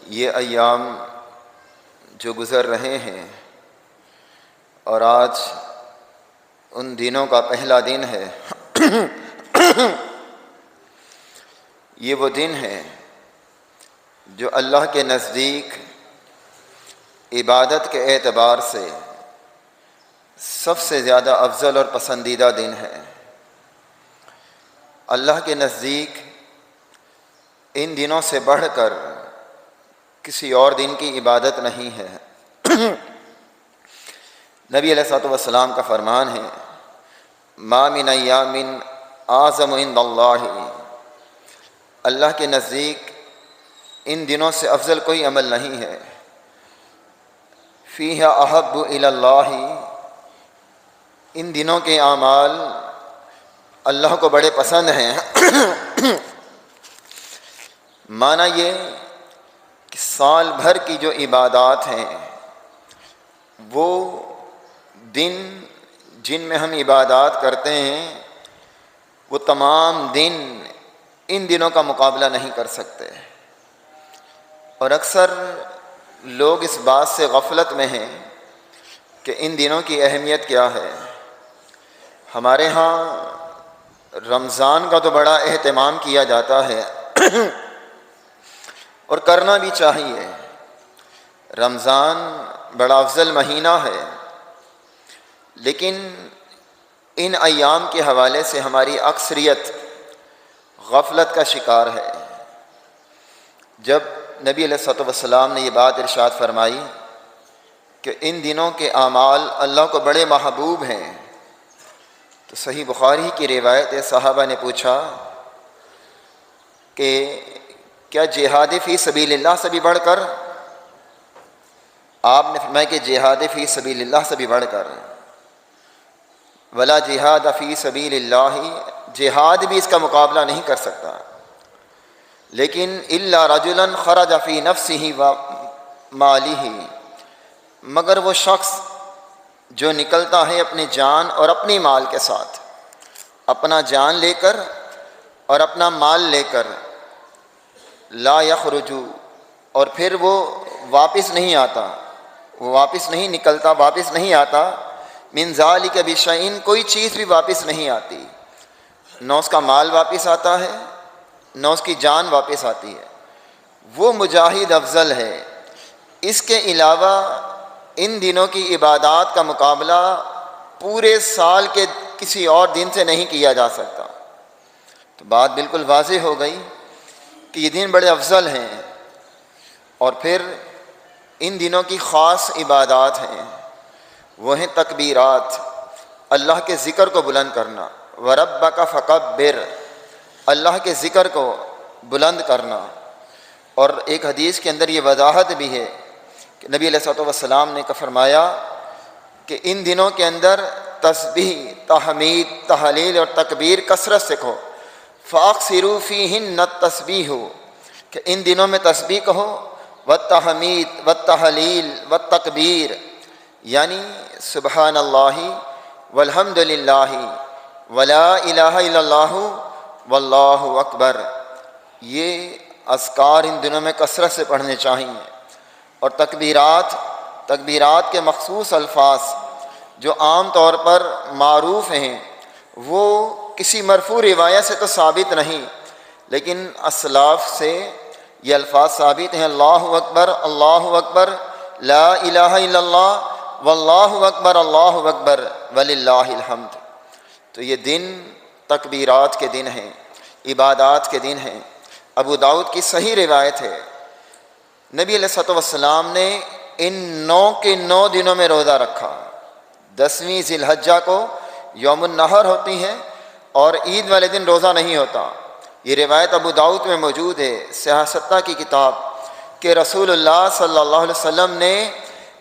یہ ایام جو گزر رہے ہیں اور آج ان دنوں کا پہلا دن ہے یہ وہ دن ہے جو اللہ کے نزدیک عبادت کے اعتبار سے سب سے زیادہ افضل اور پسندیدہ دن ہے۔ اللہ کے نزدیک ان دنوں سے بڑھ کر کسی اور دن کی عبادت نہیں ہے۔ نبی علیہ الصلوۃ والسلام کا فرمان ہے، ما من ایام اعظم عند اللہ، اللہ کے نزدیک ان دنوں سے افضل کوئی عمل نہیں ہے۔ فیہ احب الی اللہ، ان دنوں کے اعمال اللہ کو بڑے پسند ہیں۔ معنی یہ کہ سال بھر کی جو عبادات ہیں وہ دن جن میں ہم عبادات کرتے ہیں وہ تمام دن ان دنوں کا مقابلہ نہیں کر سکتے، اور اکثر لوگ اس بات سے غفلت میں ہیں کہ ان دنوں کی اہمیت کیا ہے۔ ہمارے ہاں رمضان کا تو بڑا اہتمام کیا جاتا ہے اور کرنا بھی چاہیے۔ رمضان بڑا افضل مہینہ ہے، لیکن ان ایام کے حوالے سے ہماری اکثریت غفلت کا شکار ہے۔ جب نبی علیہ الصلوۃ والسلام نے یہ بات ارشاد فرمائی کہ ان دنوں کے اعمال اللہ کو بڑے محبوب ہیں، تو صحیح بخاری کی روایت ہے، صحابہ نے پوچھا کہ کیا جہاد فی سبیل اللہ سے بھی بڑھ کر؟ آپ نے فرمایا کہ جہاد فی سبیل اللہ سے بھی بڑھ کر، ولا جہاد فی سبیل اللہ، جہاد بھی اس کا مقابلہ نہیں کر سکتا، لیکن الا رجلا خرج فی نفسہ و مالہ، مگر وہ شخص جو نکلتا ہے اپنی جان اور اپنی مال کے ساتھ، اپنا جان لے کر اور اپنا مال لے کر، لا یخرج، اور پھر وہ واپس نہیں آتا، وہ واپس نہیں نکلتا، واپس نہیں آتا، من ذالک بشیء، کوئی چیز بھی واپس نہیں آتی، نہ اس کا مال واپس آتا ہے نہ اس کی جان واپس آتی ہے، وہ مجاہد افضل ہے۔ اس کے علاوہ ان دنوں کی عبادات کا مقابلہ پورے سال کے کسی اور دن سے نہیں کیا جا سکتا۔ تو بات بالکل واضح ہو گئی کہ یہ دن بڑے افضل ہیں، اور پھر ان دنوں کی خاص عبادات ہیں، وہ ہیں تکبیرات، اللہ کے ذکر کو بلند کرنا، وَرَبَّكَ فَكَبِّرْ، اللہ کے ذکر کو بلند کرنا۔ اور ایک حدیث کے اندر یہ وضاحت بھی ہے کہ نبی علیہ الصلوۃ والسلام نے فرمایا کہ ان دنوں کے اندر تسبیح، تحمید، تحلیل اور تکبیر کثرت سے کہو، فَأَكْثِرُوا فِيهِنَّ التَّسْبِيحَ، کہ ان دنوں میں تسبیح کہو، والتحمید والتحلیل والتکبیر، یعنی سبحان اللہ والحمد للہ ولا الہ الا اللہ واللہ اکبر، یہ اذکار ان دنوں میں کثرت سے پڑھنے چاہیے۔ اور تکبیرات کے مخصوص الفاظ جو عام طور پر معروف ہیں وہ کسی مرفوع روایت سے تو ثابت نہیں، لیکن اسلاف سے یہ الفاظ ثابت ہیں، اللہ اکبر، لا الہ الا اللہ، واللہ اکبر، اللہ اکبر، وللہ الحمد۔ تو یہ دن تکبیرات کے دن ہیں، عبادات کے دن ہیں۔ ابو داؤد کی صحیح روایت ہے، نبی علیہ الصلوۃ والسلام نے ان 9 کے 9 دنوں میں روزہ رکھا۔ 10ویں ذی الحجہ کو یوم النحر ہوتی ہے اور عید والے دن روزہ نہیں ہوتا۔ یہ روایت ابو داؤد میں موجود ہے، سیاہ ستہ کی کتاب، کہ رسول اللہ صلی اللہ علیہ وسلم نے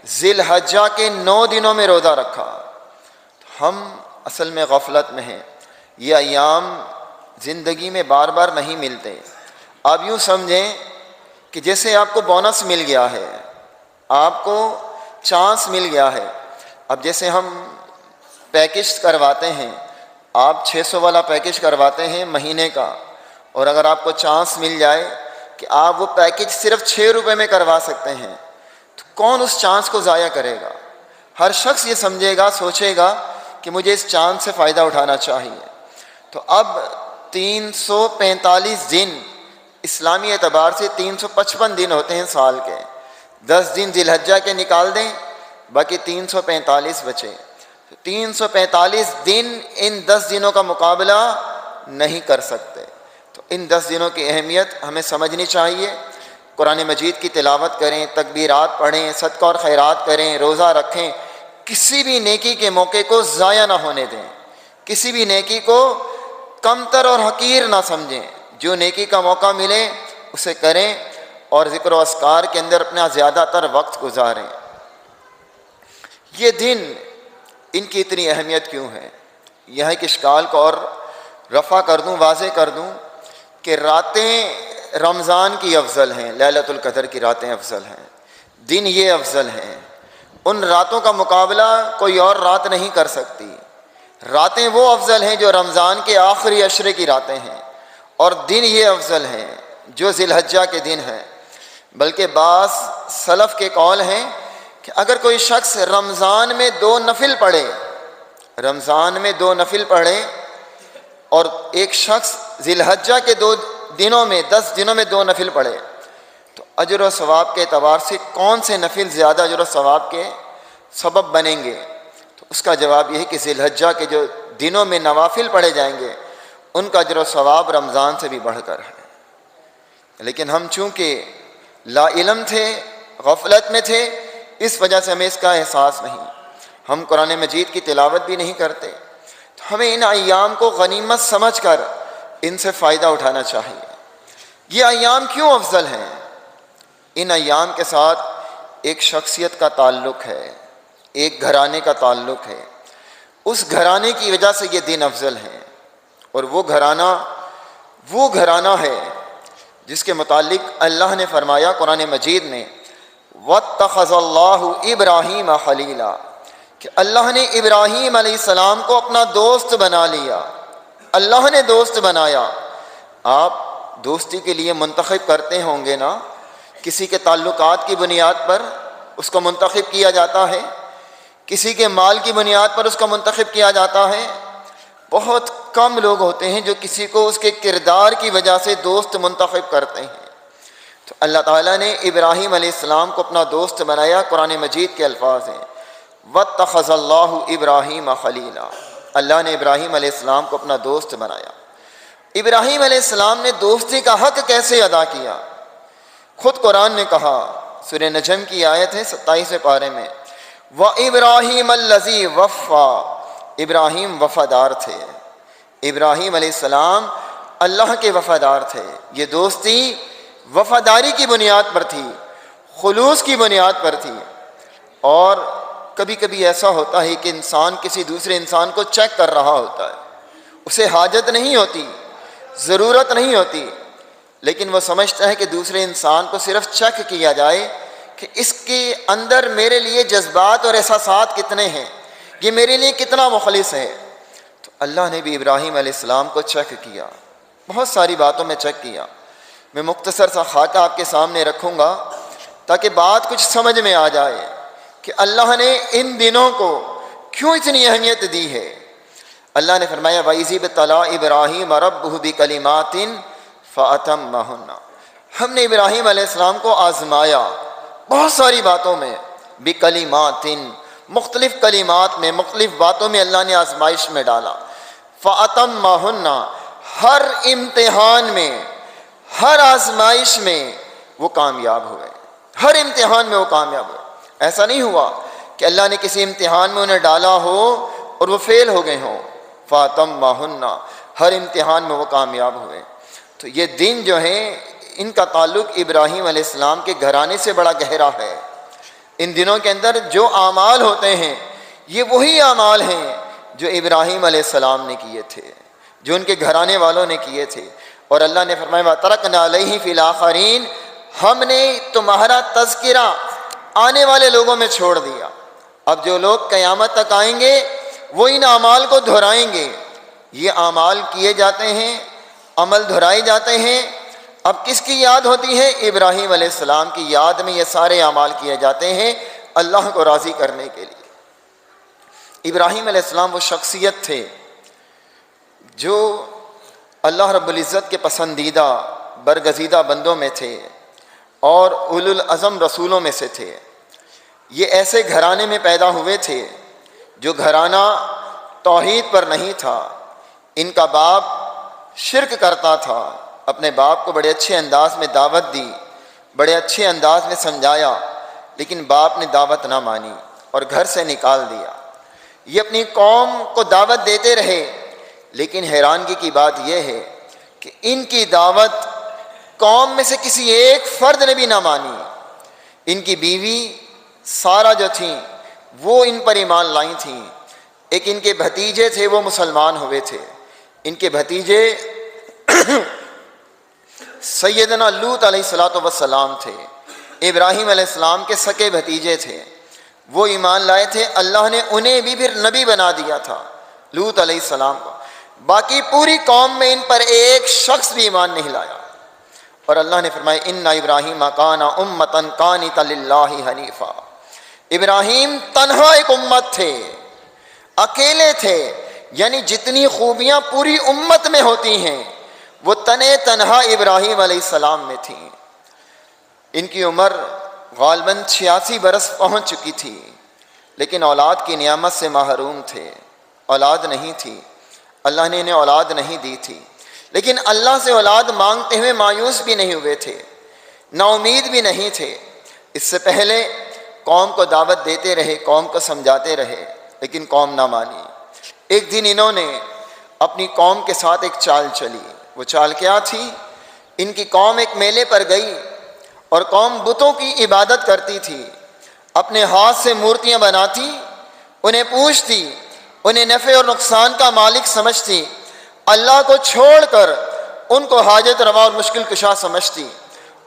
ذی الحجہ کے 9 دنوں میں روزہ رکھا۔ ہم اصل میں غفلت میں ہیں، یہ ایام زندگی میں بار بار نہیں ملتے۔ آپ یوں سمجھیں کہ جیسے آپ کو بونس مل گیا ہے، آپ کو چانس مل گیا ہے۔ اب جیسے ہم پیکج کرواتے ہیں، آپ 600 والا پیکج کرواتے ہیں مہینے کا، اور اگر آپ کو چانس مل جائے کہ آپ وہ پیکج صرف 6 روپے میں کروا سکتے ہیں، تو کون اس چانس کو ضائع کرے گا؟ ہر شخص یہ سمجھے گا، سوچے گا کہ مجھے اس چانس سے فائدہ اٹھانا چاہیے۔ تو اب 345 دن اسلامی اعتبار سے 355 دن ہوتے ہیں سال کے، 10 دن ذی الحجہ کے نکال دیں، باقی 345 بچے۔ 345 دن ان 10 دنوں کا مقابلہ نہیں کر سکتے۔ تو ان 10 دنوں کی اہمیت ہمیں سمجھنی چاہیے۔ قرآن مجید کی تلاوت کریں، تکبیرات پڑھیں، صدقہ اور خیرات کریں، روزہ رکھیں، کسی بھی نیکی کے موقع کو ضائع نہ ہونے دیں، کسی بھی نیکی کو کمتر اور حقیر نہ سمجھیں۔ جو نیکی کا موقع ملے اسے کریں اور ذکر و اذکار کے اندر اپنا زیادہ تر وقت گزاریں۔ یہ دن ان کی اتنی اہمیت کیوں ہے؟ یہ کہ اشکال کو اور رفع کر دوں، واضح کر دوں کہ راتیں رمضان کی افضل ہیں، لیلۃ القدر کی راتیں افضل ہیں، دن یہ افضل ہیں، ان راتوں کا مقابلہ کوئی اور رات نہیں کر سکتی۔ راتیں وہ افضل ہیں جو رمضان کے آخری عشرے کی راتیں ہیں، اور دن یہ افضل ہیں جو ذی الحجہ کے دن ہیں۔ بلکہ بعض سلف کے قول ہیں کہ اگر کوئی شخص رمضان میں 2 نفل پڑھے، رمضان میں 2 نفل پڑھے، اور ایک شخص ذی الحجہ کے 2 دنوں میں 10 دنوں میں 2 نفل پڑھے، تو اجر و ثواب کے اعتبار سے کون سے نفل زیادہ اجر و ثواب کے سبب بنیں گے؟ تو اس کا جواب یہ ہے کہ ذی الحجہ کے جو دنوں میں نوافل پڑھے جائیں گے ان کا اجر و ثواب رمضان سے بھی بڑھ کر ہے۔ لیکن ہم چونکہ لا علم تھے، غفلت میں تھے، اس وجہ سے ہمیں اس کا احساس نہیں، ہم قرآن مجید کی تلاوت بھی نہیں کرتے۔ تو ہمیں ان ایام کو غنیمت سمجھ کر ان سے فائدہ اٹھانا چاہیے۔ یہ ایام کیوں افضل ہیں؟ ان ایام کے ساتھ ایک شخصیت کا تعلق ہے، ایک گھرانے کا تعلق ہے، اس گھرانے کی وجہ سے یہ دن افضل ہیں، اور وہ گھرانہ ہے جس کے متعلق اللہ نے فرمایا قرآن مجید میں وَاتَّخَذَ اللَّهُ إِبْرَاهِيمَ خَلِيلًا، کہ اللہ نے ابراہیم علیہ السلام کو اپنا دوست بنا لیا، اللہ نے دوست بنایا۔ آپ دوستی کے لیے منتخب کرتے ہوں گے نا، کسی کے تعلقات کی بنیاد پر اس کو منتخب کیا جاتا ہے، کسی کے مال کی بنیاد پر اس کو منتخب کیا جاتا ہے۔ بہت کم لوگ ہوتے ہیں جو کسی کو اس کے کردار کی وجہ سے دوست منتخب کرتے ہیں۔ تو اللہ تعالیٰ نے ابراہیم علیہ السلام کو اپنا دوست بنایا۔ قرآن مجید کے الفاظ ہیں وَاتَّخَذَ اللَّهُ إِبْرَاهِيمَ خَلِيلًا، اللہ نے ابراہیم علیہ السلام کو اپنا دوست بنایا۔ ابراہیم علیہ السلام نے دوستی کا حق کیسے ادا کیا؟ خود قرآن نے کہا، سورہ نجم کی آیت ہے 27 پارے میں، وَإِبْرَاهِيمَ الَّذِي وَفَّى، ابراہیم وفادار تھے، ابراہیم علیہ السلام اللہ کے وفادار تھے۔ یہ دوستی وفاداری کی بنیاد پر تھی، خلوص کی بنیاد پر تھی۔ اور کبھی کبھی ایسا ہوتا ہے کہ انسان کسی دوسرے انسان کو چیک کر رہا ہوتا ہے، اسے حاجت نہیں ہوتی، ضرورت نہیں ہوتی، لیکن وہ سمجھتا ہے کہ دوسرے انسان کو صرف چیک کیا جائے کہ اس کے اندر میرے لیے جذبات اور احساسات کتنے ہیں، یہ میرے لیے کتنا مخلص ہے۔ تو اللہ نے بھی ابراہیم علیہ السلام کو چیک کیا، بہت ساری باتوں میں چیک کیا۔ میں مختصر سا خاکہ آپ کے سامنے رکھوں گا تاکہ بات کچھ سمجھ میں آ جائے کہ اللہ نے ان دنوں کو کیوں اتنی اہمیت دی ہے۔ اللہ نے فرمایا وَإِذِ ابْتَلَىٰ إِبْرَاهِيمَ رَبُّهُ بِكَلِمَاتٍ فَأَتَمَّهُنَّ، ہم نے ابراہیم علیہ السلام کو آزمایا بہت ساری باتوں میں، بِكَلِمَاتٍ، مختلف کلمات میں، مختلف باتوں میں اللہ نے آزمائش میں ڈالا۔ فَأَتَمَّهُنَّ، ہر امتحان میں، ہر آزمائش میں وہ کامیاب ہوئے، ہر امتحان میں وہ کامیاب ہوئے۔ ایسا نہیں ہوا کہ اللہ نے کسی امتحان میں انہیں ڈالا ہو اور وہ فیل ہو گئے ہوں۔ فَأَتَمَّهُنَّ، ہر امتحان میں وہ کامیاب ہوئے۔ تو یہ دن جو ہیں ان کا تعلق ابراہیم علیہ السلام کے گھرانے سے بڑا گہرا ہے۔ ان دنوں کے اندر جو اعمال ہوتے ہیں یہ وہی اعمال ہیں جو ابراہیم علیہ السلام نے کیے تھے، جو ان کے گھرانے والوں نے کیے تھے۔ اور اللہ نے فرمایا وَتَرَكْنَا عَلَيْهِ فِي الْآخَرِينَ، ہم نے تمہارا تذکرہ آنے والے لوگوں میں چھوڑ دیا۔ اب جو لوگ قیامت تک آئیں گے وہ ان اعمال کو دہرائیں گے۔ یہ اعمال کیے جاتے ہیں، عمل دہرائے جاتے ہیں، اب کس کی یاد ہوتی ہے؟ ابراہیم علیہ السلام کی یاد میں یہ سارے اعمال کیے جاتے ہیں اللہ کو راضی کرنے کے لیے۔ ابراہیم علیہ السلام وہ شخصیت تھے جو اللہ رب العزت کے پسندیدہ برگزیدہ بندوں میں تھے اور اولو العزم رسولوں میں سے تھے۔ یہ ایسے گھرانے میں پیدا ہوئے تھے جو گھرانہ توحید پر نہیں تھا۔ ان کا باپ شرک کرتا تھا، اپنے باپ کو بڑے اچھے انداز میں دعوت دی، بڑے اچھے انداز میں سمجھایا، لیکن باپ نے دعوت نہ مانی اور گھر سے نکال دیا۔ یہ اپنی قوم کو دعوت دیتے رہے، لیکن حیرانگی کی بات یہ ہے کہ ان کی دعوت قوم میں سے کسی ایک فرد نے بھی نہ مانی۔ ان کی بیوی سارہ جو تھیں وہ ان پر ایمان لائی تھیں۔ ایک ان کے بھتیجے تھے، وہ مسلمان ہوئے تھے۔ ان کے بھتیجے سیدنا لوط علیہ السلام تھے، ابراہیم علیہ السلام کے سکے بھتیجے تھے، وہ ایمان لائے تھے۔ اللہ نے انہیں بھی پھر نبی بنا دیا تھا، لوط علیہ السلام کو۔ باقی پوری قوم میں ان پر ایک شخص بھی ایمان نہیں لایا، اور اللہ نے فرمایا ان ابراہیم کان امۃ قانتا للہ حنیفا۔ ابراہیم تنہا ایک امت تھے، اکیلے تھے، یعنی جتنی خوبیاں پوری امت میں ہوتی ہیں وہ تنہا ابراہیم علیہ السلام میں تھیں۔ ان کی عمر غالباً 86 برس پہنچ چکی تھی، لیکن اولاد کی نعمت سے محروم تھے، اولاد نہیں تھی، اللہ نے انہیں اولاد نہیں دی تھی، لیکن اللہ سے اولاد مانگتے ہوئے مایوس بھی نہیں ہوئے تھے، نا امید بھی نہیں تھے۔ اس سے پہلے قوم کو دعوت دیتے رہے، قوم کو سمجھاتے رہے، لیکن قوم نہ مانی۔ ایک دن انہوں نے اپنی قوم کے ساتھ ایک چال چلی۔ وہ چال کیا تھی؟ ان کی قوم ایک میلے پر گئی اور قوم بتوں کی عبادت کرتی تھی، اپنے ہاتھ سے مورتیاں بناتی، انہیں پوجتی، انہیں نفع اور نقصان کا مالک سمجھتی، اللہ کو چھوڑ کر ان کو حاجت روا اور مشکل کشا سمجھتی،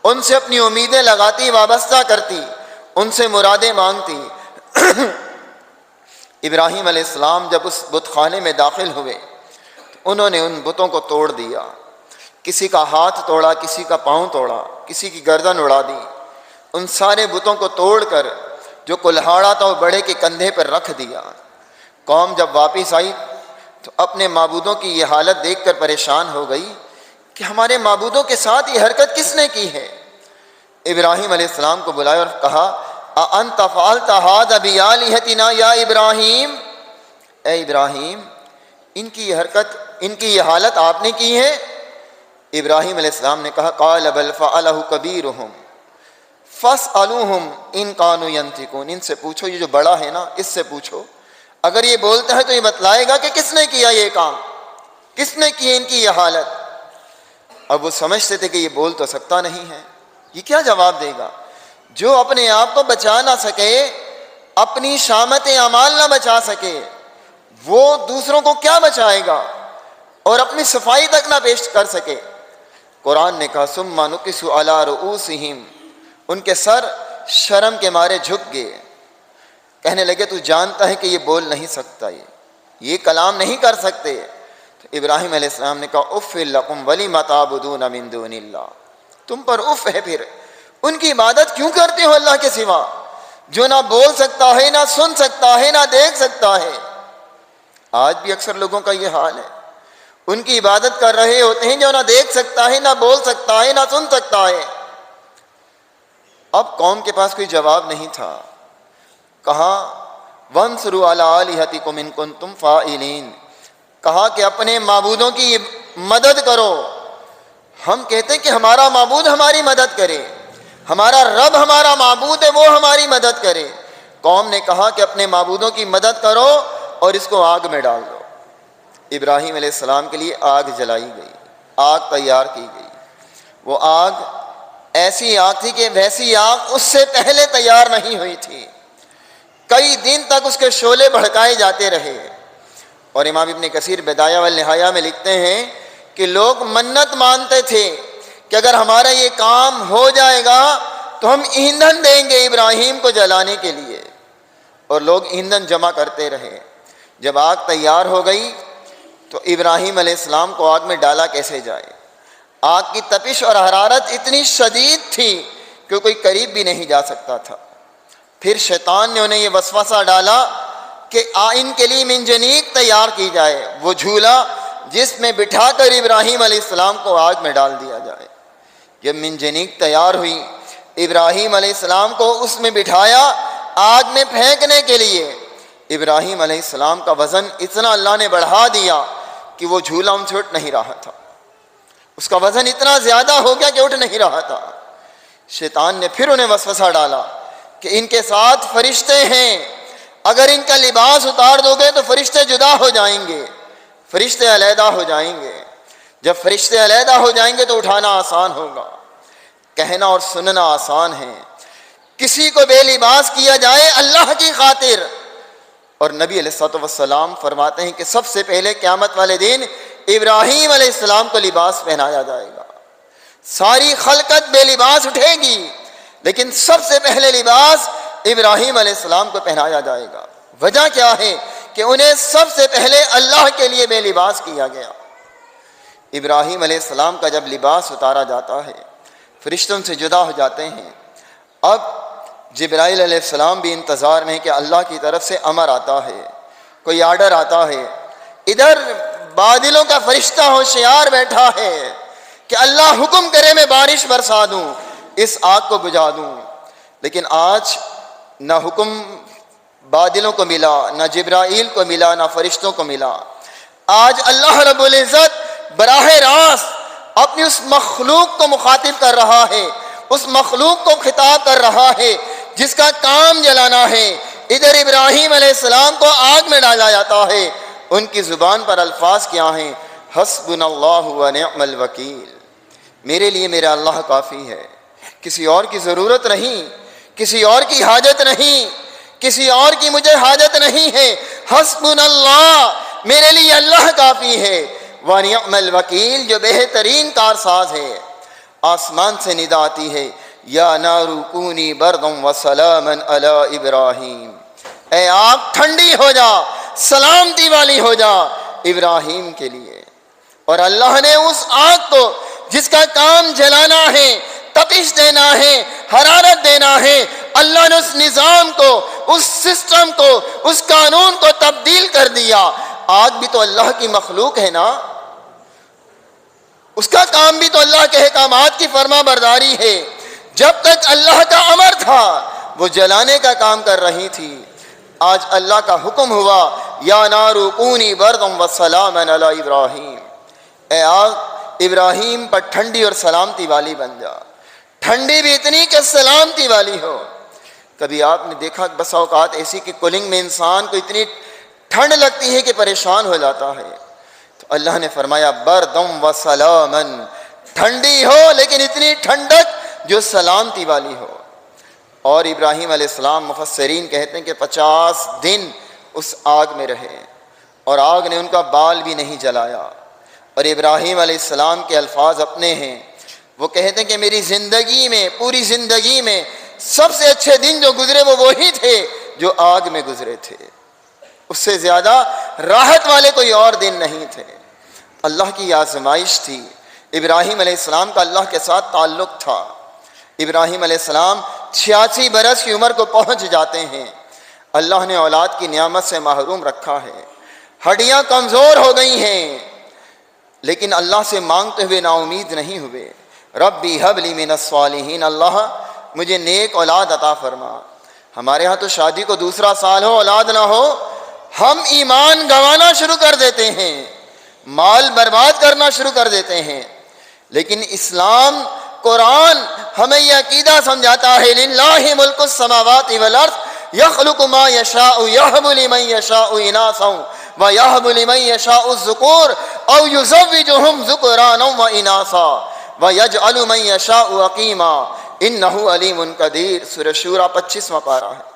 ان سے اپنی امیدیں لگاتی، وابستہ کرتی، ان سے مرادیں مانگتی۔ ابراہیم علیہ السلام جب اس بت خانے میں داخل ہوئے تو انہوں نے ان بتوں کو توڑ دیا، کسی کا ہاتھ توڑا، کسی کا پاؤں توڑا، کسی کی گردن اڑا دی۔ ان سارے بتوں کو توڑ کر جو کلہاڑا تھا وہ بڑے کے کندھے پر رکھ دیا۔ قوم جب واپس آئی تو اپنے معبودوں کی یہ حالت دیکھ کر پریشان ہو گئی کہ ہمارے معبودوں کے ساتھ یہ حرکت کس نے کی ہے؟ ابراہیم علیہ السلام کو بلایا اور کہا اَأَنْتَ فَعَلْتَ هَذَا بِآلِهَتِنَا یا ابراہیم، اے ابراہیم ان کی یہ حرکت، ان کی یہ حالت آپ نے کی ہے؟ ابراہیم علیہ السلام نے کہا قَالَ بَلْ فَعَلَهُ كَبِيرُهُمْ فَاسْأَلُوهُمْ إِن كَانُوا يَنْطِقُونَ۔ ان سے پوچھو، یہ جو بڑا ہے نا اس سے پوچھو، اگر یہ بولتا ہے تو یہ بتلائے گا کہ کس نے کیا یہ کام، کس نے کی ان کی یہ حالت۔ اب وہ سمجھتے تھے کہ یہ بول تو سکتا نہیں ہے، یہ کیا جواب دے گا؟ جو اپنے آپ کو بچا نہ سکے، اپنی شامت اعمال نہ بچا سکے، وہ دوسروں کو کیا بچائے گا، اور اپنی صفائی تک نہ پیش کر سکے۔ قرآن نے کہا ثم نکسوا علی رؤوسہم، ان کے سر شرم کے مارے جھک گئے، کہنے لگے تو جانتا ہے کہ یہ بول نہیں سکتا، یہ کلام نہیں کر سکتے۔ تو ابراہیم علیہ السلام نے کہا اف لکم ولم تعبدون من دون اللہ، تم پر اف ہے، پھر ان کی عبادت کیوں کرتے ہو اللہ کے سوا، جو نہ بول سکتا ہے، نہ سن سکتا ہے، نہ دیکھ سکتا ہے۔ آج بھی اکثر لوگوں کا یہ حال ہے، ان کی عبادت کر رہے ہوتے ہیں جو نہ دیکھ سکتا ہے، نہ بول سکتا ہے، نہ سن سکتا ہے۔ اب قوم کے پاس کوئی جواب نہیں تھا، کہا وَانْصُرُوا عَلَىٰ آلِهَتِكُمْ إِن كُنتُمْ فَاعِلِينَ، کہا کہ اپنے معبودوں کی مدد کرو۔ ہم کہتے ہیں کہ ہمارا معبود ہماری مدد کرے، ہمارا رب ہمارا معبود ہے، وہ ہماری مدد کرے۔ قوم نے کہا کہ اپنے معبودوں کی مدد کرو اور اس کو آگ میں ڈال دو۔ ابراہیم علیہ السلام کے لیے آگ جلائی گئی، آگ تیار کی گئی۔ وہ آگ ایسی آگ تھی کہ ویسی آگ اس سے پہلے تیار نہیں ہوئی تھی، کئی دن تک اس کے شعلے بھڑکائے جاتے رہے۔ اور امام ابن کثیر بدایہ والنہایہ میں لکھتے ہیں کہ لوگ منت مانتے تھے کہ اگر ہمارا یہ کام ہو جائے گا تو ہم ایندھن دیں گے ابراہیم کو جلانے کے لیے، اور لوگ ایندھن جمع کرتے رہے۔ جب آگ تیار ہو گئی تو ابراہیم علیہ السلام کو آگ میں ڈالا کیسے جائے؟ آگ کی تپش اور حرارت اتنی شدید تھی کہ کوئی قریب بھی نہیں جا سکتا تھا۔ پھر شیطان نے انہیں یہ وسوسہ ڈالا کہ ان کے لیے منجنیق تیار کی جائے، وہ جھولا جس میں بٹھا کر ابراہیم علیہ السلام کو آگ میں ڈال دیا جائے۔ جب منجنیق تیار ہوئی، ابراہیم علیہ السلام کو اس میں بٹھایا آگ میں پھینکنے کے لیے۔ ابراہیم علیہ السلام کا وزن اتنا اللہ نے بڑھا دیا کہ وہ جھولا ان سے اٹھ نہیں رہا تھا، اس کا وزن اتنا زیادہ ہو گیا کہ اٹھ نہیں رہا تھا۔ شیطان نے پھر انہیں وسوسہ ڈالا کہ ان کے ساتھ فرشتے ہیں، اگر ان کا لباس اتار دو گے تو فرشتے جدا ہو جائیں گے، فرشتے علیحدہ ہو جائیں گے، جب فرشتے علیحدہ ہو جائیں گے تو اٹھانا آسان ہوگا، کہنا اور سننا آسان ہے۔ کسی کو بے لباس کیا جائے اللہ کی خاطر، اور نبی علیہ الصلوۃ والسلام فرماتے ہیں کہ سب سے پہلے قیامت والے دن ابراہیم علیہ السلام کو لباس پہنایا جائے گا۔ ساری خلقت بے لباس اٹھے گی، لیکن سب سے پہلے لباس ابراہیم علیہ السلام کو پہنایا جائے گا۔ وجہ کیا ہے کہ انہیں سب سے پہلے اللہ کے لیے بے لباس کیا گیا۔ ابراہیم علیہ السلام کا جب لباس اتارا جاتا ہے، فرشتوں سے جدا ہو جاتے ہیں۔ اب جبرائیل علیہ السلام بھی انتظار میں کہ اللہ کی طرف سے امر آتا ہے، کوئی آرڈر آتا ہے۔ ادھر بادلوں کا فرشتہ ہوشیار بیٹھا ہے کہ اللہ حکم کرے میں بارش برسا دوں، اس آگ کو بجھا دوں۔ لیکن آج نہ حکم بادلوں کو ملا، نہ جبرائیل کو ملا، نہ فرشتوں کو ملا۔ آج اللہ رب العزت براہ راست اپنی اس مخلوق کو مخاطب کر رہا ہے، اس مخلوق کو خطاب کر رہا ہے جس کا کام جلانا ہے۔ ادھر ابراہیم علیہ السلام کو آگ میں ڈالا جاتا ہے، ان کی زبان پر الفاظ کیا ہیں؟ حسبنا اللہ و نعم الوکیل، میرے لیے میرا اللہ کافی ہے، کسی اور کی ضرورت نہیں، کسی اور کی حاجت نہیں، کسی اور کی مجھے حاجت نہیں ہے۔ حسبنا اللہ، میرے لیے اللہ کافی ہے، ونعم الوکیل، جو بہترین کارساز ہے۔ آسمان سے ندا آتی ہے، یا نار کونی بردا وسلاما علی ابراہیم، اے آگ ٹھنڈی ہو جا، سلامتی والی ہو جا ابراہیم کے لیے۔ اور اللہ نے اس آگ کو جس کا کام جلانا ہے، تپش دینا ہے، حرارت دینا ہے، اللہ نے اس نظام کو، اس سسٹم کو، اس قانون کو تبدیل کر دیا۔ آگ بھی تو اللہ کی مخلوق ہے نا، اس کا کام بھی تو اللہ کے احکامات کی فرما برداری ہے۔ جب تک اللہ کا امر تھا وہ جلانے کا کام کر رہی تھی، آج اللہ کا حکم ہوا، یا نار کونی بردا وسلاما علی ابراہیم، اے آگ ابراہیم پر ٹھنڈی اور سلامتی والی بن جا، ٹھنڈی بھی اتنی کہ سلامتی والی ہو۔ کبھی آپ نے دیکھا بسا اوقات ایسی کہ کولنگ میں انسان کو اتنی ٹھنڈ لگتی ہے کہ پریشان ہو جاتا ہے، تو اللہ نے فرمایا بردم و سلاما، ٹھنڈی ہو لیکن اتنی ٹھنڈک جو سلامتی والی ہو۔ اور ابراہیم علیہ السلام، مفسرین کہتے ہیں کہ 50 دن اس آگ میں رہے اور آگ نے ان کا بال بھی نہیں جلایا۔ اور ابراہیم علیہ السلام کے الفاظ اپنے ہیں، وہ کہتے ہیں کہ میری زندگی میں، پوری زندگی میں سب سے اچھے دن جو گزرے وہ وہی تھے جو آگ میں گزرے تھے، اس سے زیادہ راحت والے کوئی اور دن نہیں تھے۔ اللہ کی آزمائش تھی، ابراہیم علیہ السلام کا اللہ کے ساتھ تعلق تھا۔ ابراہیم علیہ السلام 86 برس کی عمر کو پہنچ جاتے ہیں، اللہ نے اولاد کی نعمت سے محروم رکھا ہے، ہڈیاں کمزور ہو گئی ہیں، لیکن اللہ سے مانگتے ہوئے نا امید نہیں ہوئے۔ ربی ہب لی من الصالحین، اللہ مجھے نیک اولاد عطا فرما۔ ہمارے ہاں تو شادی کو دوسرا سال ہو اولاد نہ ہو ہم ایمان گنوانا شروع کر دیتے ہیں، مال برباد کرنا شروع کر دیتے ہیں، لیکن اسلام، قرآن ہمیں یہ عقیدہ سمجھاتا ہے، للہ ملک السماوات والارض یخلق ما یشاء یہب لمن یشاء اناثا ویہب لمن یشاء الذکور او یزوجہم ذکرانا واناثا ویجعل من یشاء عقیما انہ علیم قدیر۔ سورہ شورى 25واں پارہ ہے۔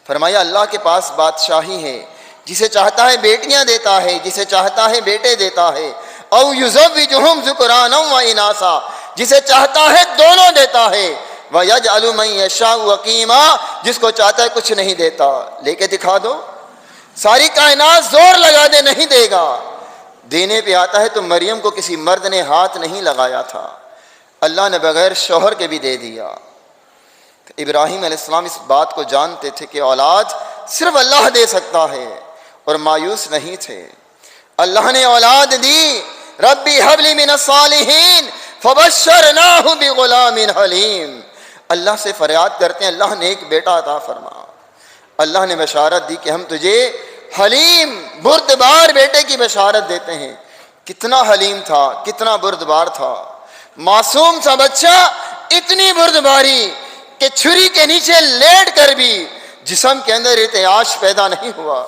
فرمایا اللہ کے پاس بادشاہی ہے، جسے چاہتا ہے بیٹیاں دیتا ہے، جسے چاہتا ہے بیٹے دیتا ہے، او یزوجہم ذکرانا واناثا، جسے چاہتا ہے دونوں دیتا ہے، وَيَجْعَلُ مَن يَشَاءُ عَقِيمًا، جس کو چاہتا ہے کچھ نہیں دیتا۔ لے کے دکھا دو، ساری کائنات زور لگا دے نہیں دے گا، دینے پہ آتا ہے تو مریم کو کسی مرد نے ہاتھ نہیں لگایا تھا، اللہ نے بغیر شوہر کے بھی دے دیا۔ ابراہیم علیہ السلام اس بات کو جانتے تھے کہ اولاد صرف اللہ دے سکتا ہے، اور مایوس نہیں تھے۔ اللہ نے اولاد دی، ربی ہب لی من الصالحین فبشرناہ بغلام حلیم۔ اللہ سے فریاد کرتے ہیں اللہ نے ایک بیٹا عطا فرما۔ اللہ نے بشارت دی کہ ہم تجھے حلیم بردبار بیٹے کی بشارت دیتے ہیں۔ کتنا حلیم تھا، کتنا بردبار تھا، معصوم سا بچہ، اتنی بردباری کہ چھری کے نیچے لیٹ کر بھی جسم کے اندر ارتعاش پیدا نہیں ہوا،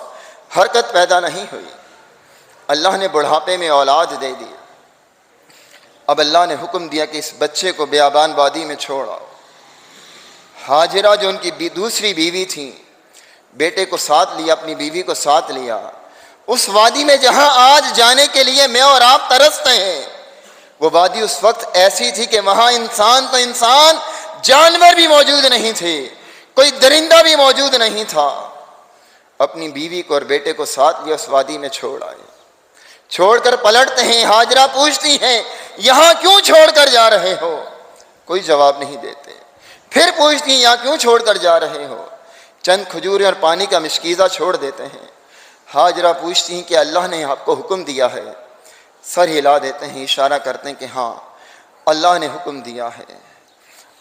حرکت پیدا نہیں ہوئی۔ اللہ نے بڑھاپے میں اولاد دے دی۔ اب اللہ نے حکم دیا کہ اس بچے کو بیابان وادی میں چھوڑا۔ ہاجرہ جو ان کی دوسری بیوی تھی، بیٹے کو ساتھ لیا، اپنی بیوی کو ساتھ لیا۔ اس وادی میں جہاں آج جانے کے لیے میں اور آپ ترستے ہیں، وہ وادی اس وقت ایسی تھی کہ وہاں انسان تو انسان، جانور بھی موجود نہیں تھے، کوئی درندہ بھی موجود نہیں تھا۔ اپنی بیوی کو اور بیٹے کو ساتھ لیا، اس وادی میں چھوڑ آئے۔ چھوڑ کر پلٹتے ہیں، ہاجرہ پوچھتی ہیں یہاں کیوں چھوڑ کر جا رہے ہو؟ کوئی جواب نہیں دیتے۔ پھر پوچھتی ہیں یہاں کیوں چھوڑ کر جا رہے ہو؟ چند کھجوریں اور پانی کا مشکیزہ چھوڑ دیتے ہیں۔ ہاجرہ پوچھتی ہیں کہ اللہ نے آپ کو حکم دیا ہے؟ سر ہلا دیتے ہیں، اشارہ کرتے ہیں کہ ہاں اللہ نے حکم دیا ہے۔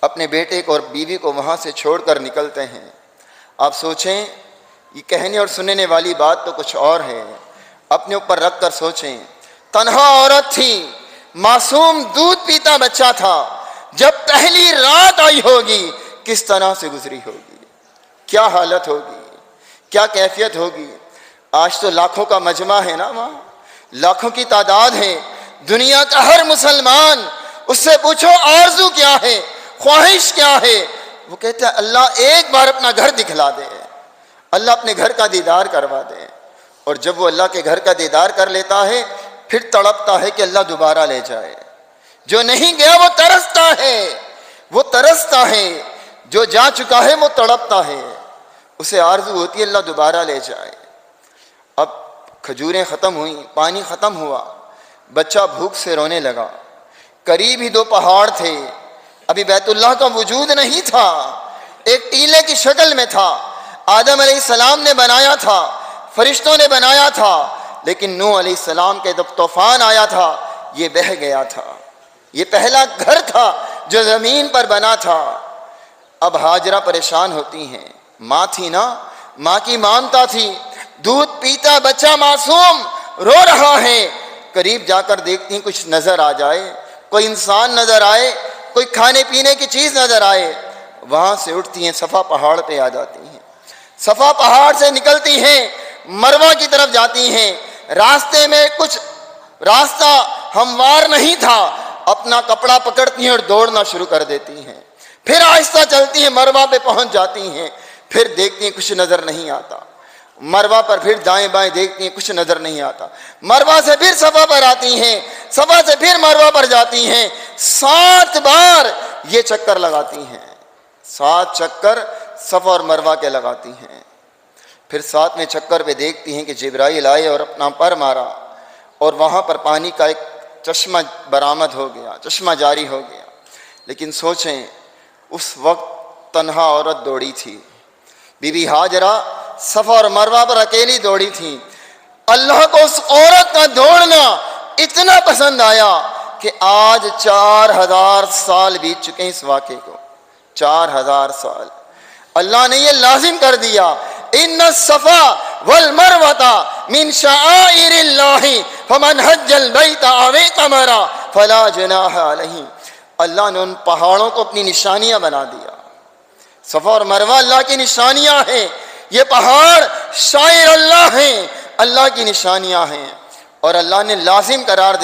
اپنے بیٹے کو اور بیوی کو وہاں سے چھوڑ کر نکلتے ہیں۔ آپ سوچیں، یہ کہنے اور سننے والی بات تو کچھ اور ہے، اپنے اوپر رکھ کر سوچیں۔ تنہا عورت تھی، معصوم دودھ پیتا بچہ تھا، جب پہلی رات آئی ہوگی کس طرح سے گزری ہوگی، کیا حالت ہوگی، کیا کیفیت ہوگی۔ آج تو لاکھوں کا مجمع ہے نا، وہاں لاکھوں کی تعداد ہے، دنیا کا ہر مسلمان، اس سے پوچھو آرزو کیا ہے، خواہش کیا ہے، وہ کہتا ہے اللہ ایک بار اپنا گھر دکھلا دے، اللہ اپنے گھر کا دیدار کروا دے۔ اور جب وہ اللہ کے گھر کا دیدار کر لیتا ہے پھر تڑپتا ہے کہ اللہ دوبارہ لے جائے۔ جو نہیں گیا وہ ترستا ہے، وہ ترستا ہے، جو جا چکا ہے وہ تڑپتا ہے، اسے آرزو ہوتی ہے اللہ دوبارہ لے جائے۔ اب کھجوریں ختم ہوئیں، پانی ختم ہوا، بچہ بھوک سے رونے لگا۔ قریب ہی دو پہاڑ تھے، ابھی بیت اللہ کا وجود نہیں تھا، ایک ٹیلے کی شکل میں تھا، آدم علیہ السلام نے بنایا تھا، فرشتوں نے بنایا تھا، لیکن نوح علیہ السلام کے جب طوفان آیا تھا یہ بہہ گیا تھا۔ یہ پہلا گھر تھا جو زمین پر بنا تھا۔ اب ہاجرہ پریشان ہوتی ہیں، ماں تھی نا، ماں کی مامتا تھی، دودھ پیتا بچہ معصوم رو رہا ہے، قریب جا کر دیکھتی ہیں کچھ نظر آ جائے، کوئی انسان نظر آئے، کوئی کھانے پینے کی چیز نظر آئے، وہاں سے اٹھتی ہیں، صفا پہاڑ پہ آ جاتی ہیں، صفا پہاڑ سے نکلتی ہیں، مروہ کی طرف جاتی ہیں۔ راستے میں کچھ راستہ ہموار نہیں تھا، اپنا کپڑا پکڑتی ہیں اور دوڑنا شروع کر دیتی ہیں، پھر آہستہ چلتی ہیں، مروہ پہ پہنچ جاتی ہیں، پھر دیکھتی ہیں کچھ نظر نہیں آتا، مروہ پر پھر دائیں بائیں دیکھتی ہیں، کچھ نظر نہیں آتا، مروہ سے پھر صفا پر آتی ہیں، صفا سے پھر مروہ پر جاتی ہیں، 7 بار یہ چکر لگاتی ہیں، 7 چکر صفا اور مروہ کے لگاتی ہیں۔ پھر 7ویں چکر پہ دیکھتی ہیں کہ جبرائیل آئے اور اپنا پر مارا، اور وہاں پر پانی کا ایک چشمہ برآمد ہو گیا، چشمہ جاری ہو گیا۔ لیکن سوچیں اس وقت تنہا عورت دوڑی تھی، بی بی ہاجرہ صفا اور مروہ پر اکیلی دوڑی تھی۔ اللہ کو اس عورت کا دوڑنا اتنا پسند آیا کہ آج 4000 سال بیت چکے ہیں اس واقعے کو، 4000 سال اللہ نے یہ لازم کر دیا، ان الصفا والمروۃ من شعائر اللہ فمن حج البیت او اعتمر فلا جناح علیہ۔ اللہ نے ان پہاڑوں کو اپنی نشانیاں بنا دیا، صفا اور مروہ اللہ کی نشانیاں ہیں، یہ پہاڑ شاعر اللہ ہیں، اللہ کی نشانیاں ہیں، اور اللہ نے لازم قرار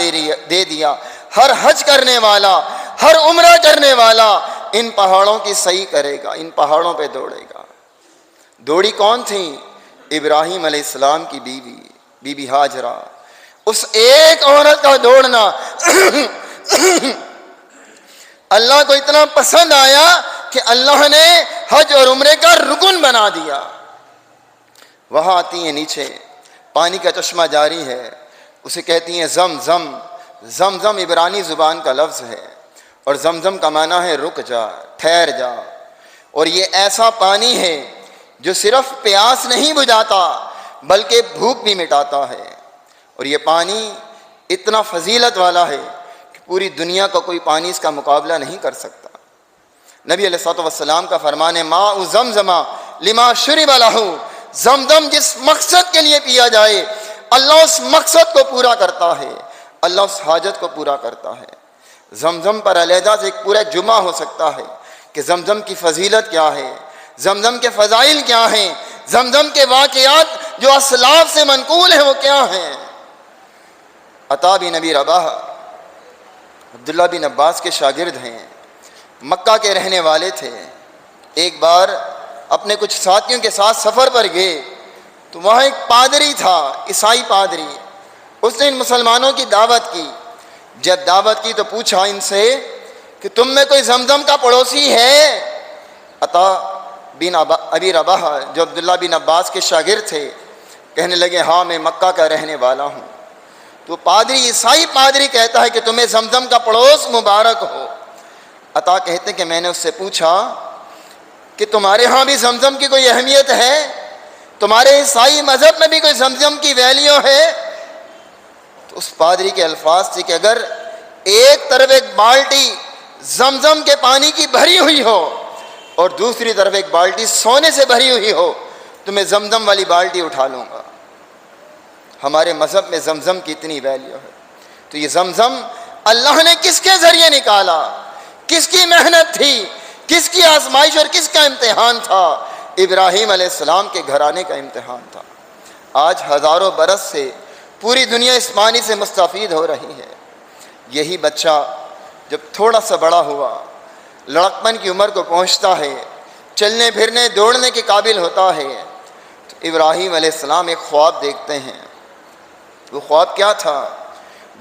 دے دیا ہر حج کرنے والا، ہر عمرہ کرنے والا ان پہاڑوں کی صحیح کرے گا، ان پہاڑوں پہ دوڑے گا۔ دوڑی کون تھی؟ ابراہیم علیہ السلام کی بیوی بی بی ہاجرہ۔ اس ایک عورت کا دوڑنا اللہ کو اتنا پسند آیا کہ اللہ نے حج اور عمرے کا رکن بنا دیا۔ وہاں آتی ہیں نیچے، پانی کا چشمہ جاری ہے، اسے کہتی ہیں زمزم۔ زمزم عبرانی زبان کا لفظ ہے اور زمزم کا معنی ہے رک جا، ٹھہر جا۔ اور یہ ایسا پانی ہے جو صرف پیاس نہیں بجھاتا بلکہ بھوک بھی مٹاتا ہے، اور یہ پانی اتنا فضیلت والا ہے کہ پوری دنیا کا کوئی پانی اس کا مقابلہ نہیں کر سکتا۔ نبی علیہ الصلوۃ والسلام کا فرمان ہے ماء زمزم لما شرب لہ، زمزم جس مقصد کے لیے پیا جائے اللہ اس مقصد کو پورا کرتا ہے، اللہ اس حاجت کو پورا کرتا ہے۔ زمزم پر علیحدہ سے ایک پورا جمعہ ہو سکتا ہے کہ زمزم کی فضیلت کیا ہے، زمزم کے فضائل کیا ہیں، زمزم کے واقعات جو اسلاف سے منقول ہیں وہ کیا ہیں۔ عطا بن ابی رباح عبداللہ بن عباس کے شاگرد ہیں، مکہ کے رہنے والے تھے۔ ایک بار اپنے کچھ ساتھیوں کے ساتھ سفر پر گئے تو وہاں ایک پادری تھا، عیسائی پادری، اس نے ان مسلمانوں کی دعوت کی۔ جب دعوت کی تو پوچھا ان سے کہ تم میں کوئی زمزم کا پڑوسی ہے؟ عطا بن ابی رباح جو عبداللہ بن عباس کے شاگرد تھے کہنے لگے ہاں میں مکہ کا رہنے والا ہوں۔ تو پادری، عیسائی پادری کہتا ہے کہ تمہیں زمزم کا پڑوس مبارک ہو۔ عطا کہتے کہ میں نے اس سے پوچھا کہ تمہارے ہاں بھی زمزم کی کوئی اہمیت ہے؟ تمہارے عیسائی مذہب میں بھی کوئی زمزم کی ویلیو ہے؟ تو اس پادری کے الفاظ تھے کہ اگر ایک طرف ایک بالٹی زمزم کے پانی کی بھری ہوئی ہو اور دوسری طرف ایک بالٹی سونے سے بھری ہوئی ہو تو میں زمزم والی بالٹی اٹھا لوں گا۔ ہمارے مذہب میں زمزم کی اتنی ویلیو ہے۔ تو یہ زمزم اللہ نے کس کے ذریعے نکالا، کس کی محنت تھی، کس کی آزمائش اور کس کا امتحان تھا؟ ابراہیم علیہ السلام کے گھرانے کا امتحان تھا۔ آج ہزاروں برس سے پوری دنیا اس پانی سے مستفید ہو رہی ہے۔ یہی بچہ جب تھوڑا سا بڑا ہوا، لڑکپن کی عمر کو پہنچتا ہے، چلنے پھرنے دوڑنے کے قابل ہوتا ہے، تو ابراہیم علیہ السلام ایک خواب دیکھتے ہیں۔ وہ خواب کیا تھا؟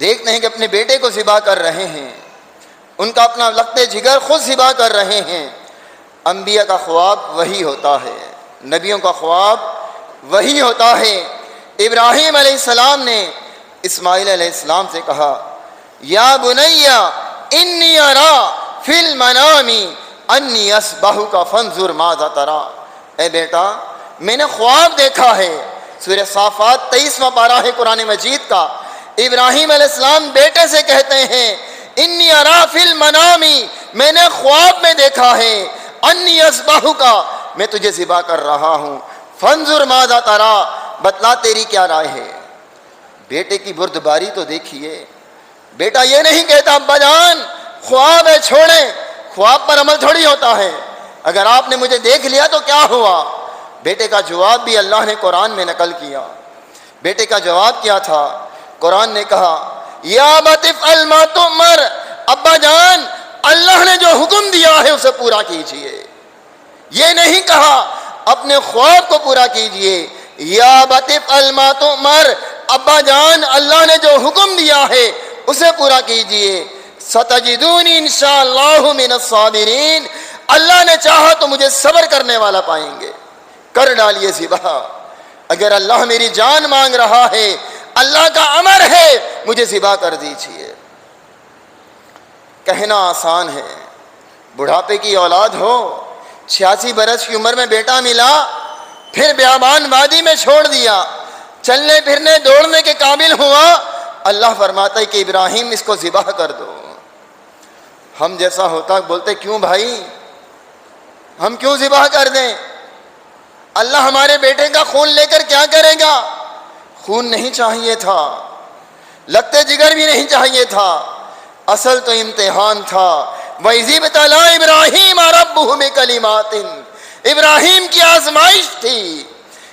دیکھتے ہیں کہ اپنے بیٹے کو ذبح کر رہے ہیں، ان کا اپنا لقطے جگر خود ذبح کر رہے ہیں۔ انبیاء کا خواب وہی ہوتا ہے، نبیوں کا خواب وہی ہوتا ہے۔ ابراہیم علیہ السلام نے اسماعیل علیہ السلام سے کہا یا بنی انی ارا فی المنام انی اذبحک فانظر ماذا تری، اے بیٹا میں نے خواب دیکھا ہے۔ سورہ صافات 23واں پارہ ہے قرآن مجید کا۔ ابراہیم علیہ السلام بیٹے سے کہتے ہیں انی ارا فی المنام، میں نے خواب میں دیکھا ہے، انی اذبحک، میں تجھے ذبح کر رہا ہوں، فانظر ماذا تری، بتلا تیری کیا رائے ہے۔ بیٹے کی بردباری تو دیکھیے، بیٹا یہ نہیں کہتا ابا جان خواب ہے چھوڑیں، خواب پر عمل تھوڑی ہوتا ہے، اگر آپ نے مجھے دیکھ لیا تو کیا ہوا۔ بیٹے کا جواب بھی اللہ نے قرآن میں نقل کیا۔ بیٹے کا جواب کیا تھا؟ قرآن نے کہا یا ابت افعل ما تؤمر، ابا جان اللہ نے جو حکم دیا ہے اسے پورا کیجئے۔ یہ نہیں کہا اپنے خواب کو پورا کیجئے، یا ابت افعل ما تؤمر، ابا جان اللہ نے جو حکم دیا ہے اسے پورا کیجئے، ستجدونی انشاءاللہ من الصابرین، اللہ نے چاہا تو مجھے صبر کرنے والا پائیں گے۔ کر ڈالیے ذبح، اگر اللہ میری جان مانگ رہا ہے، اللہ کا امر ہے، مجھے ذبح کر دیجئے۔ کہنا آسان ہے، بڑھاپے کی اولاد ہو، 86 برس کی عمر میں بیٹا ملا، پھر بیابان وادی میں چھوڑ دیا، چلنے پھرنے دوڑنے کے قابل ہوا، اللہ فرماتا ہے کہ ابراہیم اس کو ذبح کر دو۔ ہم جیسا ہوتا بولتے کیوں بھائی، ہم کیوں ذبح کر دیں؟ اللہ ہمارے بیٹے کا خون لے کر کیا کرے گا؟ خون نہیں چاہیے تھا، لگتے جگر بھی نہیں چاہیے تھا، اصل تو امتحان تھا۔ وَإِذِ ابْتَلَىٰ إِبْرَاهِيمَ رَبُّهُ بِكَلِمَاتٍ، ابراہیم کی آزمائش تھی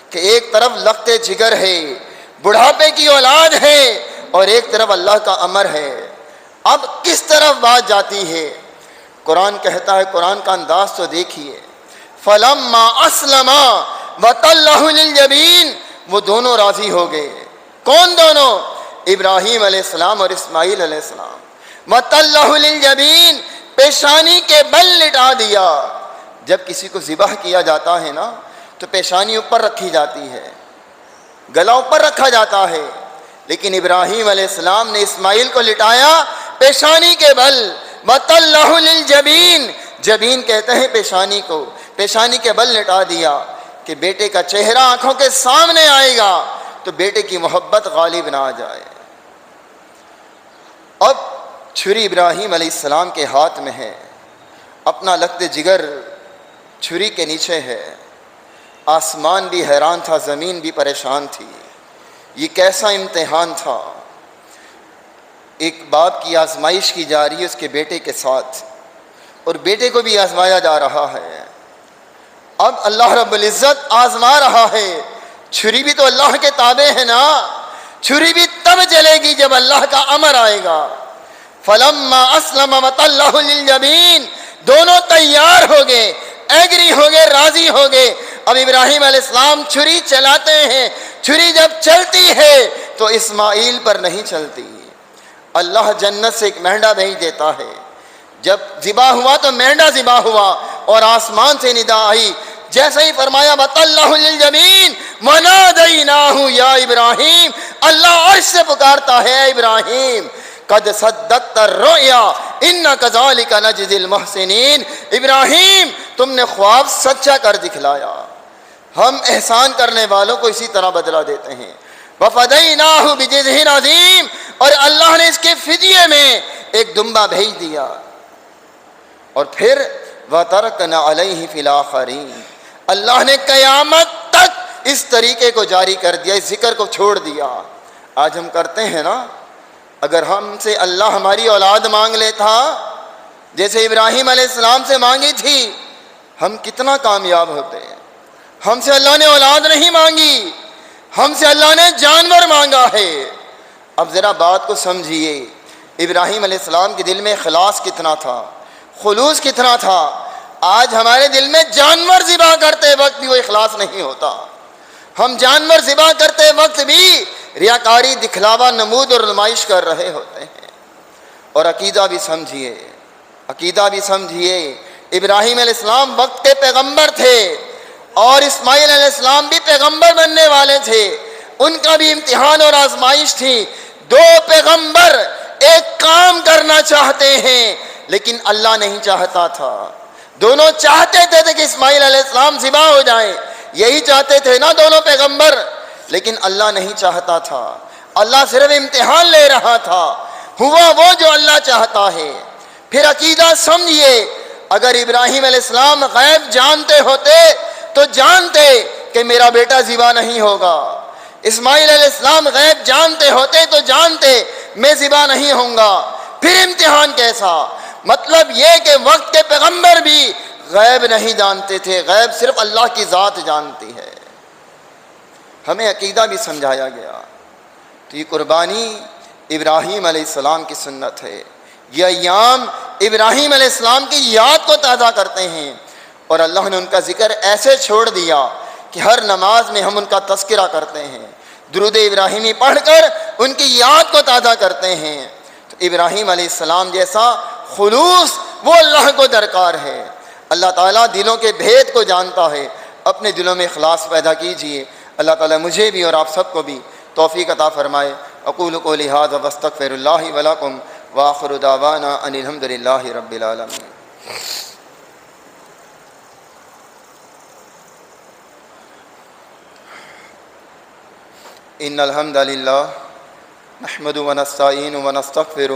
کہ ایک طرف لگتے جگر ہے، بڑھاپے کی اولاد ہے، اور ایک طرف اللہ کا امر ہے۔ اب کس طرف بات جاتی ہے؟ قرآن کہتا ہے، قرآن کا انداز تو دیکھیے، فَلَمَّا أَسْلَمَا وَتَلَّهُ لِلْجَبِينِ، وہ دونوں راضی ہو گئے۔ کون دونوں؟ ابراہیم علیہ السلام اور اسماعیل علیہ السلام۔ وَتَلَّهُ لِلْجَبِينِ، پیشانی کے بل لٹا دیا۔ جب کسی کو ذبح کیا جاتا ہے نا تو پیشانی اوپر رکھی جاتی ہے، گلا اوپر رکھا جاتا ہے، لیکن ابراہیم علیہ السلام نے اسماعیل کو لٹایا پیشانی کے بل، وَطَلَّهُ لِلْجَبِينِ، جبین کہتے ہیں پیشانی کو، پیشانی کے بل لٹا دیا کہ بیٹے کا چہرہ آنکھوں کے سامنے آئے گا تو بیٹے کی محبت غالب نہ آ جائے۔ اب چھری ابراہیم علیہ السلام کے ہاتھ میں ہے، اپنا لخت جگر چھری کے نیچے ہے۔ آسمان بھی حیران تھا، زمین بھی پریشان تھی، یہ کیسا امتحان تھا۔ ایک باپ کی آزمائش کی جا رہی ہے اس کے بیٹے کے ساتھ، اور بیٹے کو بھی آزمایا جا رہا ہے۔ اب اللہ رب العزت آزما رہا ہے، چھری بھی تو اللہ کے تابع ہے نا، چھری بھی تب چلے گی جب اللہ کا امر آئے گا۔ فَلَمَّا أَسْلَمَ وَتَلَّهُ لِلْجَبِينِ، دونوں تیار ہو گئے، ایگری ہو گئے، راضی ہو گئے۔ اب ابراہیم علیہ السلام چھری چلاتے ہیں، چھری جب چلتی ہے تو اسماعیل پر نہیں چلتی۔ اللہ جنت سے ایک مینڈا بھیج دیتا ہے، جب ذبح ہوا تو مینڈا ذبح ہوا، اور آسمان سے ندا آئی، جیسے ہی فرمایا وَطَلَّهُ لِلْجَبِينِ وَنَادَيْنَاهُ يَا إِبْرَاهِيمُ، اللہ عرش سے پکارتا ہے اے ابراہیم، قد صدقت الرؤیا انا كذلك نجزي المحسنین، ابراہیم تم نے خواب سچا کر دکھلایا، ہم احسان کرنے والوں کو اسی طرح بدلہ دیتے ہیں۔ وَفَدَيْنَاهُ بِجِذْعٍ عَظِيمٍ، اور اللہ نے اس کے فدیے میں ایک دمبا بھیج دیا۔ اور پھر وَتَرَكْنَا عَلَيْهِ فِي الْآخَرِينَ، اللہ نے قیامت تک اس طریقے کو جاری کر دیا، اس ذکر کو چھوڑ دیا۔ آج ہم کرتے ہیں نا، اگر ہم سے اللہ ہماری اولاد مانگ لیتا جیسے ابراہیم علیہ السلام سے مانگی تھی، ہم کتنا کامیاب ہوتے ہیں۔ ہم سے اللہ نے اولاد نہیں مانگی، ہم سے اللہ نے جانور مانگا ہے۔ اب ذرا بات کو سمجھیے، ابراہیم علیہ السلام کے دل میں اخلاص کتنا تھا، خلوص کتنا تھا۔ آج ہمارے دل میں جانور ذبح کرتے وقت بھی وہ اخلاص نہیں ہوتا، ہم جانور ذبح کرتے وقت بھی ریاکاری، دکھلاوا، نمود اور نمائش کر رہے ہوتے ہیں۔ اور عقیدہ بھی سمجھیے، عقیدہ بھی سمجھیے، ابراہیم علیہ السلام وقت کے پیغمبر تھے، اور اسماعیل علیہ السلام بھی پیغمبر بننے والے تھے، ان کا بھی امتحان اور آزمائش تھی۔ دو پیغمبر ایک کام کرنا چاہتے ہیں لیکن اللہ نہیں چاہتا تھا۔ دونوں چاہتے تھے کہ اسماعیل علیہ السلام ذبح ہو جائیں، یہی چاہتے تھے نا دونوں پیغمبر، لیکن اللہ نہیں چاہتا تھا، اللہ صرف امتحان لے رہا تھا۔ ہوا وہ جو اللہ چاہتا ہے۔ پھر عقیدہ سمجھیے، اگر ابراہیم علیہ السلام غیب جانتے ہوتے تو جانتے کہ میرا بیٹا ذبح نہیں ہوگا، اسماعیل علیہ السلام غیب جانتے ہوتے تو جانتے میں ذبح نہیں ہوں گا، پھر امتحان کیسا؟ مطلب یہ کہ وقت کے پیغمبر بھی غیب نہیں جانتے تھے، غیب صرف اللہ کی ذات جانتی ہے۔ ہمیں عقیدہ بھی سمجھایا گیا۔ تو یہ قربانی ابراہیم علیہ السلام کی سنت ہے، یہ ایام ابراہیم علیہ السلام کی یاد کو تازہ کرتے ہیں، اور اللہ نے ان کا ذکر ایسے چھوڑ دیا کہ ہر نماز میں ہم ان کا تذکرہ کرتے ہیں، درود ابراہیمی پڑھ کر ان کی یاد کو تازہ کرتے ہیں۔ تو ابراہیم علیہ السلام جیسا خلوص وہ اللہ کو درکار ہے۔ اللہ تعالیٰ دلوں کے بھید کو جانتا ہے، اپنے دلوں میں اخلاص پیدا کیجئے۔ اللہ تعالیٰ مجھے بھی اور آپ سب کو بھی توفیق عطا فرمائے۔ اقول قولی ھذا واستغفر اللہ ولکم وآخر دعوانا ان الحمد للہ رب العالمین۔ ان الحمد للہ نحمد ونستعین ونستغفر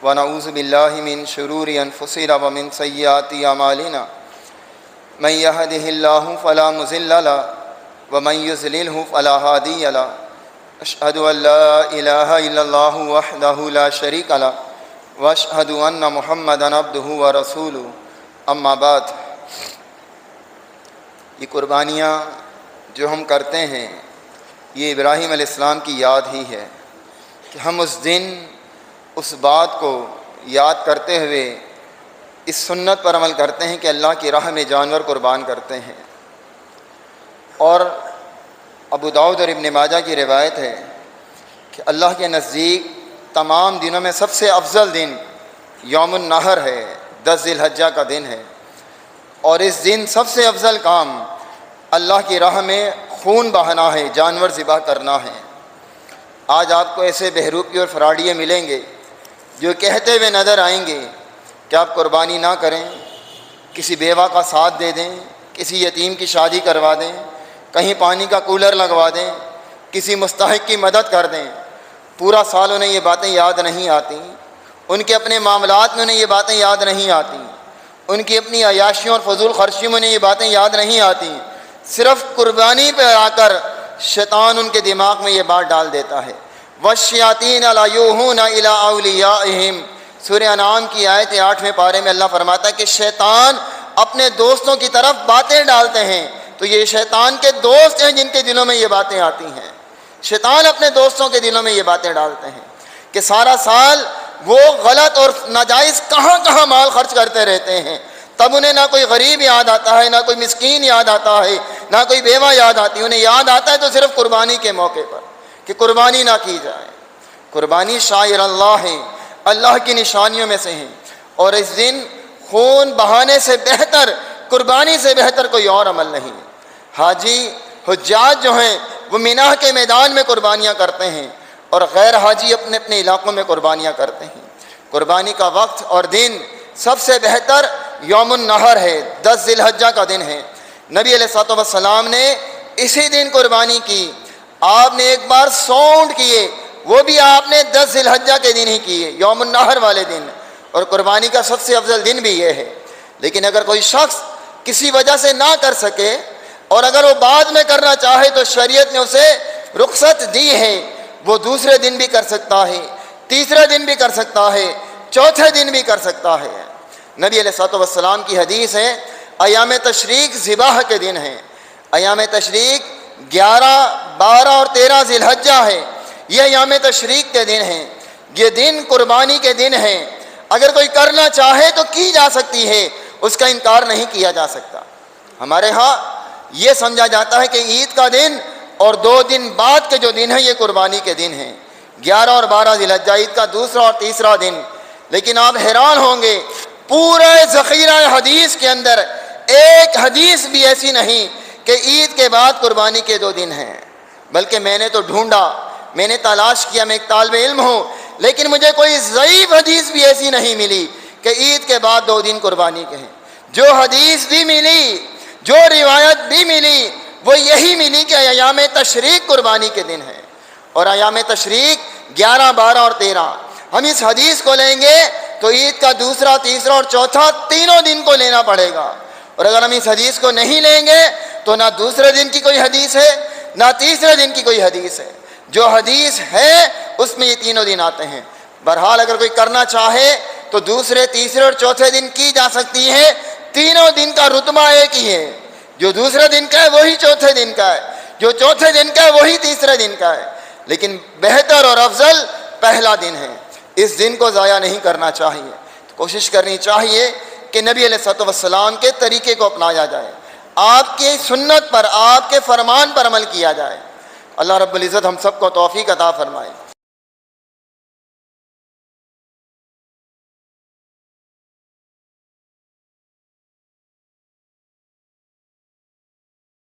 ونعوذ باللہ من شرور انفسنا ومن سیئات اعمالنا من یہدہ اللہ فلا مضل له ومن یضللہ فلا ہادی له اشہد ان لا الہ الا اللہ وحدہ لا شریک له واشہد ان محمدا عبدہ ورسولہ اما بعد۔ یہ قربانیاں جو ہم کرتے ہیں یہ ابراہیم علیہ السلام کی یاد ہی ہے کہ ہم اس دن اس بات کو یاد کرتے ہوئے اس سنت پر عمل کرتے ہیں کہ اللہ کی راہ میں جانور قربان کرتے ہیں۔ اور ابو داؤد اور ابن ماجہ کی روایت ہے کہ اللہ کے نزدیک تمام دنوں میں سب سے افضل دن یوم النحر ہے، 10 ذی الحجہ کا دن ہے، اور اس دن سب سے افضل کام اللہ کی راہ میں خون بہانا ہے، جانور ذبح کرنا ہے۔ آج آپ کو ایسے بہروپی اور فراڈیے ملیں گے جو کہتے ہوئے نظر آئیں گے کہ آپ قربانی نہ کریں، کسی بیوہ کا ساتھ دے دیں، کسی یتیم کی شادی کروا دیں، کہیں پانی کا کولر لگوا دیں، کسی مستحق کی مدد کر دیں۔ پورا سال انہیں یہ باتیں یاد نہیں آتی، ان کے اپنے معاملات میں انہیں یہ باتیں یاد نہیں آتی، ان کی اپنی عیاشیوں اور فضول خرچیوں میں انہیں یہ باتیں یاد نہیں آتی۔ صرف قربانی پہ آ کر شیطان ان کے دماغ میں یہ بات ڈال دیتا ہے۔ وَالشَّيَاطِينَ لَيُوحُونَ إِلَىٰ أَوْلِيَائِهِمْ، سورہ انعام کی آیت 8ویں پارے میں اللہ فرماتا ہے کہ شیطان اپنے دوستوں کی طرف باتیں ڈالتے ہیں۔ تو یہ شیطان کے دوست ہیں جن کے دلوں میں یہ باتیں آتی ہیں۔ شیطان اپنے دوستوں کے دلوں میں یہ باتیں ڈالتے ہیں کہ سارا سال وہ غلط اور ناجائز کہاں کہاں مال خرچ کرتے رہتے ہیں، تب انہیں نہ کوئی غریب یاد آتا ہے، نہ کوئی مسکین یاد آتا ہے، نہ کوئی بیوہ یاد آتی، انہیں یاد آتا ہے تو صرف قربانی کے موقع پر کہ قربانی نہ کی جائے۔ قربانی شاعر اللہ ہے، اللہ کی نشانیوں میں سے ہیں، اور اس دن خون بہانے سے بہتر، قربانی سے بہتر کوئی اور عمل نہیں۔ حاجی حجاج جو ہیں وہ مینا کے میدان میں قربانیاں کرتے ہیں، اور غیر حاجی اپنے اپنے علاقوں میں قربانیاں کرتے ہیں۔ قربانی کا وقت اور دن سب سے بہتر یوم النحر ہے، 10 ذی الحجہ کا دن ہے۔ نبی علیہ الصلوۃ والسلام نے اسی دن قربانی کی۔ آپ نے ایک بار سونڈ کیے، وہ بھی آپ نے 10 ذی الحجہ کے دن ہی کیے، یوم النحر والے دن، اور قربانی کا سب سے افضل دن بھی یہ ہے۔ لیکن اگر کوئی شخص کسی وجہ سے نہ کر سکے اور اگر وہ بعد میں کرنا چاہے تو شریعت نے اسے رخصت دی ہے، وہ دوسرے دن بھی کر سکتا ہے، تیسرے دن بھی کر سکتا ہے، چوتھے دن بھی کر سکتا ہے۔ نبی علیہ الصلوۃ والسلام کی حدیث ہے ایام تشریق ذبح کے دن ہیں۔ ایام تشریق 11، 12 اور 13 ذی الحجہ ہے، یہ ایام تشریق کے دن ہیں، یہ دن قربانی کے دن ہیں۔ اگر کوئی کرنا چاہے تو کی جا سکتی ہے، اس کا انکار نہیں کیا جا سکتا۔ ہمارے ہاں یہ سمجھا جاتا ہے کہ عید کا دن اور 2 دن بعد کے جو دن ہیں یہ قربانی کے دن ہیں، 11 اور 12 ذی الحجہ، عید کا دوسرا اور تیسرا دن۔ لیکن آپ حیران ہوں گے پورے ذخیرہ حدیث کے اندر ایک حدیث بھی ایسی نہیں کہ عید کے بعد قربانی کے 2 دن ہیں، بلکہ میں نے تو ڈھونڈا، میں نے تلاش کیا، میں ایک طالب علم ہوں، لیکن مجھے کوئی ضعیف حدیث بھی ایسی نہیں ملی کہ عید کے بعد 2 دن قربانی کے ہیں۔ جو حدیث بھی ملی، جو روایت بھی ملی، وہ یہی ملی کہ ایام تشریق قربانی کے دن ہیں، اور ایام تشریق 11، 12 اور 13۔ ہم اس حدیث کو لیں گے تو عید کا دوسرا، تیسرا اور چوتھا تینوں دن کو لینا پڑے گا، اور اگر ہم اس حدیث کو نہیں لیں گے تو نہ دوسرے دن کی کوئی حدیث ہے نہ تیسرے دن کی کوئی حدیث ہے۔ جو حدیث ہے اس میں یہ تینوں دن آتے ہیں۔ بہرحال اگر کوئی کرنا چاہے تو دوسرے، تیسرے اور چوتھے دن کی جا سکتی ہے، تینوں دن کا رتبہ ایک ہی ہے، جو دوسرے دن کا ہے وہی چوتھے دن کا ہے، جو چوتھے دن کا ہے وہی تیسرے دن کا ہے، لیکن بہتر اور افضل پہلا دن ہے۔ اس دن کو ضائع نہیں کرنا چاہیے، کوشش کرنی چاہیے کہ نبی علیہ الصلوۃ والسلام کے طریقے کو اپنایا جائے، آپ کی سنت پر، آپ کے فرمان پر عمل کیا جائے۔ اللہ رب العزت ہم سب کو توفیق عطا فرمائے۔